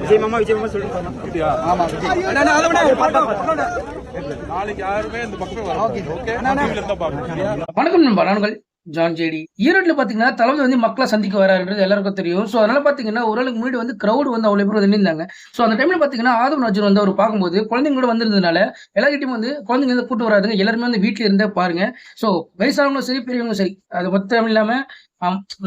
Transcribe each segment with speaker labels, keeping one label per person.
Speaker 1: விஜய் மாமா சொல்லுங்க. நாளைக்கு யாருமே இந்த பக்கமே வரும்.
Speaker 2: வணக்கம் நண்பா, நான்கள் ஜான் ஜேடி. ஈரோட்டில் பார்த்தீங்கன்னா தளபதி வந்து மக்களை சந்திக்க வராருன்றது எல்லாருக்கும் தெரியும். ஸோ அதனால பார்த்தீங்கன்னா ஒரு நாளுக்கு முன்னாடி வந்து கிரௌட் வந்து அவ்வளோ பேர் நின்றாங்க. ஸோ அந்த டைமில் பார்த்தீங்கன்னா ஆதவ் அர்ஜுன் வந்து அவர் பார்க்கும்போது குழந்தைங்க கூட வந்திருந்ததுனால எல்லார்கிட்டையும் வந்து குழந்தைங்க வந்து கூட்டு வராதுங்க, எல்லாருமே வந்து வீட்டில் இருந்தே பாருங்க. ஸோ வயசானவங்களும் சரி பெரியவங்களும் சரி, அது மொத்தம் இல்லாமல்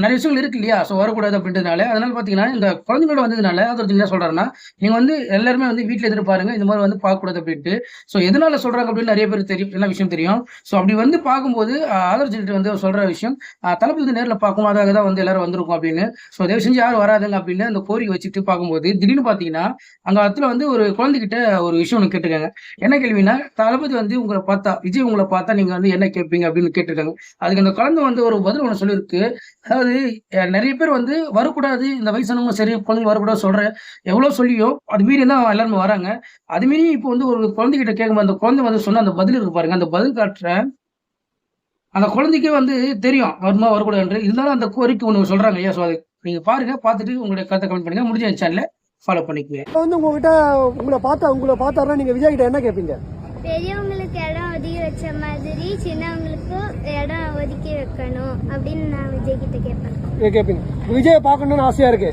Speaker 2: நிறைய விஷயங்கள் இருக்கு இல்லையா. ஸோ வரக்கூடாது அப்படின்றதுனால அதனால பார்த்தீங்கன்னா இந்த குழந்தைங்களோட வந்ததுனால அது என்ன சொல்றாருன்னா, நீங்க வந்து எல்லாருமே வந்து வீட்டில் இருந்து பாருங்க, இந்த மாதிரி வந்து பார்க்கக்கூடாது அப்படின்ட்டு. ஸோ எதனால சொல்றாங்க அப்படின்னு நிறைய பேர் தெரியும், என்ன விஷயம் தெரியும். ஸோ அப்படி வந்து பார்க்கும்போது ஆதர்ஜிட்டு வந்து சொல்ற விஷயம், தளபதி வந்து நேரில் பார்க்கணும், அதாக தான் வந்து எல்லாரும் வந்திருக்கும் அப்படின்னு. ஸோ தயவு செஞ்சு யாரும் வராதுங்க அப்படின்னு அந்த கோரிக்கை வச்சுட்டு பார்க்கும்போது திடீர்னு பார்த்தீங்கன்னா அங்க இடத்துல வந்து ஒரு குழந்தைகிட்ட ஒரு விஷயம் ஒன்று கேட்டிருக்காங்க. என்ன கேள்வினா, தளபதி வந்து உங்களை பார்த்தா, விஜய் உங்களை பார்த்தா நீங்க வந்து என்ன கேட்பீங்க அப்படின்னு கேட்டிருக்காங்க. அதுக்கு அந்த குழந்தை வந்து ஒரு பதில் ஒன்று சொல்லியிருக்கு. அதாவது நிறைய பேர் வந்து வரக்கூடாது, இந்த வயசானவங்க சரி குழந்தைங்க வரக்கூடாது சொல்றேன், எவ்வளவு சொல்லியும் அது மீறி தான் எல்லாருமே வராங்க. அது மீறி இப்போ வந்து ஒரு குழந்தைகிட்ட கேட்கும்போது அந்த குழந்தை வந்து சொன்ன அந்த பதில் இருக்கு பாருங்க, அந்த பதில் காட்டுற அந்த குழந்தைக்கே வந்து தெரியும் வருமா வரக்கூடாது. இருந்தாலும் அந்த கோரிக்கை ஒன்று சொல்றாங்க ஐயா. ஸோ அது நீங்க பாருங்க, பார்த்துட்டு உங்களுடைய கருத்தை கமெண்ட் பண்ணுங்க. முடிஞ்ச சேனலை ஃபாலோ பண்ணிக்குவேன்.
Speaker 3: இப்போ வந்து உங்ககிட்ட உங்களை பார்த்தாருன்னா நீங்க விஜய் கிட்ட என்ன கேட்பீங்க?
Speaker 4: பெரியவங்களுக்கு இடம் ஒதுக்கி வச்ச மாதிரி சின்னவங்களுக்கும் இடம் ஒதுக்கி வைக்கணும் அப்படின்னு நான் விஜய் கிட்ட கேட்பேன்.
Speaker 3: கேட்பீங்க. விஜயை பார்க்கணும்னு ஆசையா இருக்கு.